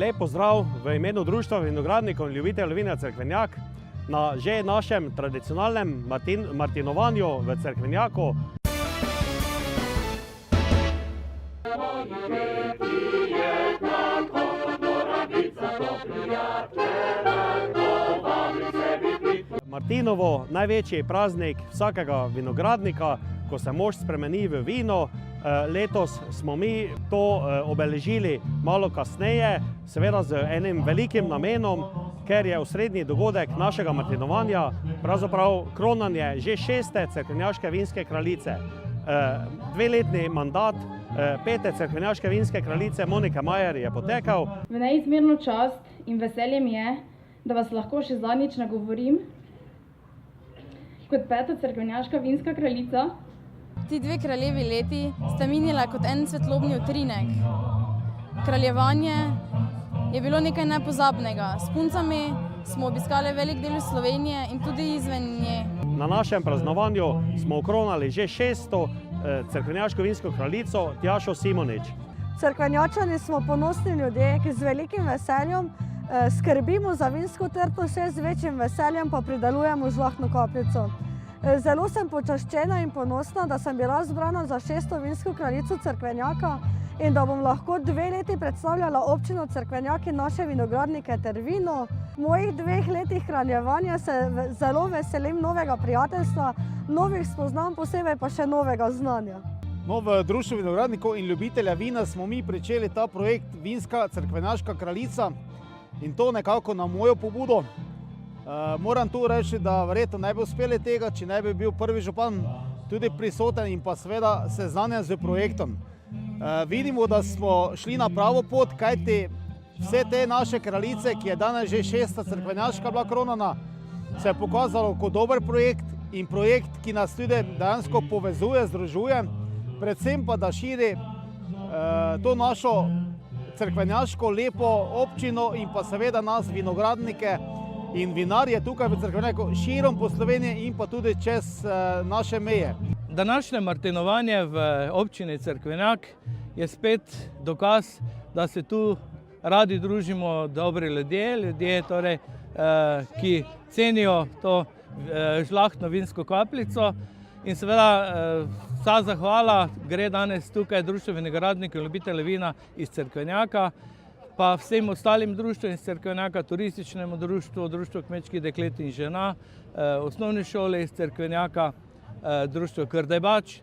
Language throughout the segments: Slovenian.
Lep pozdrav v imenu Društva vinogradnikov in ljubiteljev vina Cerkvenjak na že našem tradicionalnem martinovanju v Cerkvenjaku. Martinovo največji praznik vsakega vinogradnika, ko se mošt spremeni v vino. Letos smo mi to obeležili malo kasneje, seveda z enim velikim namenom, ker je osrednji dogodek našega martinovanja pravzaprav kronanje že 6. cerkvenjaške vinske kraljice. Dveletni mandat 5. cerkvenjaške vinske kraljice Monike Majer je potekal. V neizmerno čast in veselje mi je, da vas lahko še zadnjič nagovorim kot 5. cerkvenjaška vinska kraljica. Ti dve kraljevi leti sta minila kot en svetlobni utrinek. Kraljevanje je bilo nekaj nepozabnega. S puncami smo obiskali velik del Slovenije in tudi izven nje. Na našem praznovanju smo okronali že 6. cerkvenjaško vinsko kraljico Tjašo Simonič. Cerkvenjačani smo ponosni ljudje, ki z velikim veseljem skrbimo za vinsko trto, še z večjim veseljem pa pridelujemo žlahtno kapljico. Zelo sem počaščena in ponosna, da sem bila izbrana za 6. vinsko kraljico Cerkvenjaka in da bom lahko 2 leti predstavljala občino Cerkvenjak in naše vinogradnike ter vino. V mojih 2 letih kraljevanja se zelo veselim novega prijateljstva, novih spoznanj, posebej pa še novega znanja. V Društvu vinogradnikov in ljubitelja vina smo mi pričeli ta projekt Vinska cerkvenjaška kraljica in to nekako na mojo pobudo. Moram tu reči, da verjetno ne bi uspeli tega, če ne bi bil prvi župan tudi prisoten in pa seveda seznanjen z projektom. Vidimo, da smo šli na pravo pot, kajti vse te naše kraljice, ki je danes že 6. cerkvenjaška bila kronana, se je pokazalo kot dober projekt in projekt, ki nas tudi dejansko povezuje, združuje, predvsem pa da širi to našo cerkvenjaško lepo občino in pa seveda nas vinogradnike in vinarje tukaj v Cerkvenjaku širom po Sloveniji in pa tudi čez naše meje. Današnje martinovanje v občini Cerkvenjak je spet dokaz, da se tu radi družimo dobri ljudje torej, ki cenijo to žlahtno vinsko kapljico. In seveda vsa zahvala gre danes tukaj Društvu vinogradnikov in ljubiteljev vina iz Cerkvenjaka, pa vsem ostalim društvom iz Cerkvenjaka, turističnemu društvu, društvu kmečkih deklet in žena, osnovni šoli iz Cerkvenjaka, društvo Krdajbač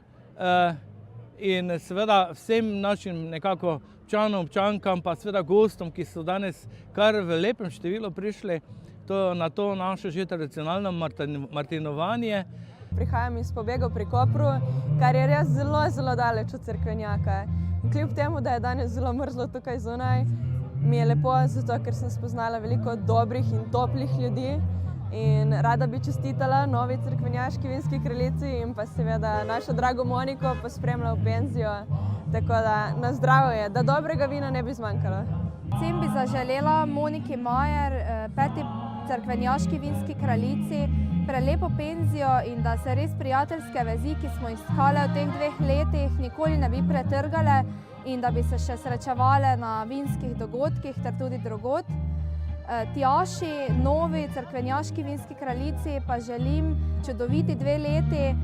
in seveda vsem našim nekako občanom, občankam, pa seveda gostom, ki so danes kar v lepem številu prišli na to naše že tradicionalno martinovanje. Prihajam iz Pobegov pri Kopru, kar je res zelo daleč od Cerkvenjaka. In kljub temu, da je danes zelo mrzlo tukaj zunaj, mi je lepo, zato ker sem spoznala veliko dobrih in toplih ljudi. In rada bi čestitala novi cerkvenjaški vinski kraljici in pa seveda našo drago Moniko pospremila v penzijo. Tako da na zdravje, da dobrega vina ne bi zmanjkalo. Vsem bi zaželela Moniki Majer, 5. cerkvenjaški vinski kraljici, prelepo penzijo in da se res prijateljske vezi, ki smo iskale v teh 2 letih, nikoli ne bi pretrgale in da bi se še srečevale na vinskih dogodkih ter tudi drugod. Tjaši, novi cerkvenjaški vinski kraljici, pa želim čudoviti 2 leti.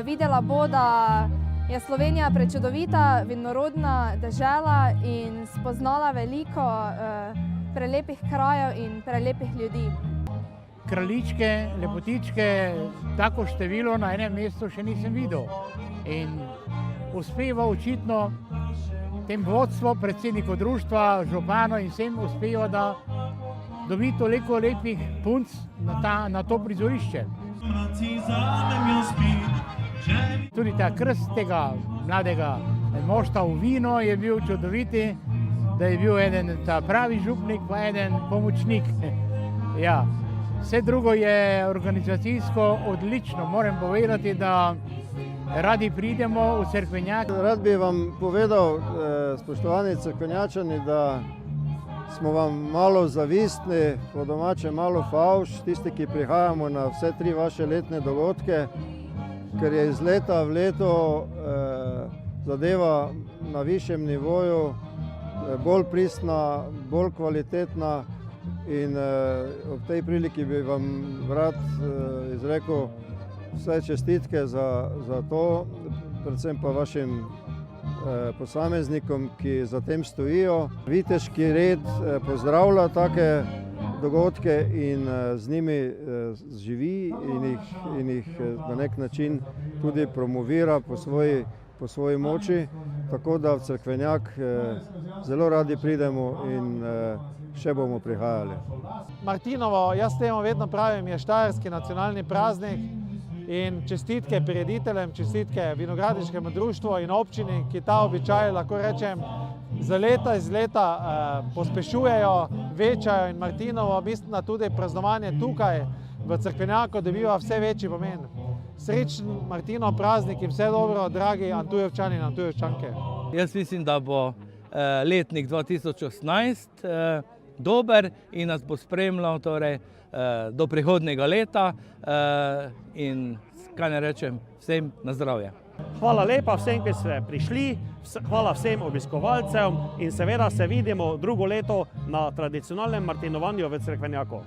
Videla bo, da je Slovenija prečudovita vinorodna dežela in spoznala veliko prelepih krajev in prelepih ljudi. Kraljičke, lepotičke, tako število na enem mestu še nisem videl. In uspeva očitno tem vodstvu, predsedniku društva, županu in vsem uspeva, da dobi toliko lepih punc na to prizorišče. Tudi ta krst tega mladega mošta v vino je bil čudoviti, da je bil eden ta pravi župnik pa eden pomočnik. Ja. Vse drugo je organizacijsko odlično. Moram povedati, da radi pridemo v Cerkvenjak. Rad bi vam povedal, spoštovani cerkvenjačani, da smo vam malo zavistni, po domače malo favš, tisti, ki prihajamo na vse 3 vaše letne dogodke, ker je iz leta v leto zadeva na višjem nivoju bolj pristna, bolj kvalitetna in ob tej priliki bi vam rad izrekel vse čestitke za to, predvsem pa vašim posameznikom, ki za tem stojijo. Viteški red pozdravlja take dogodke in z njimi živi in jih na nek način tudi promovira po svoji moči, tako da v Cerkvenjak zelo radi pridemo in še bomo prihajali. Martinovo, jaz temu vedno pravim, je štajerski nacionalni praznik in čestitke prirediteljem, čestitke vinogradniškemu društvu in občini, ki ta običaj, lahko rečem, za leta iz leta pospešujejo, večajo in Martinovo, mislim, da tudi praznovanje tukaj v Cerkvenjaku dobiva vse večji pomen. Srečen Martinov praznik in vse dobro, dragi Antujevčani in Antujevčanke. Jaz mislim, da bo letnik 2018 dober in nas bo spremljal torej, do prihodnjega leta in kaj ne rečem, vsem na zdravje. Hvala lepa vsem, ki ste prišli, hvala vsem obiskovalcem in seveda se vidimo drugo leto na tradicionalnem martinovanju v Cerkvenjaku.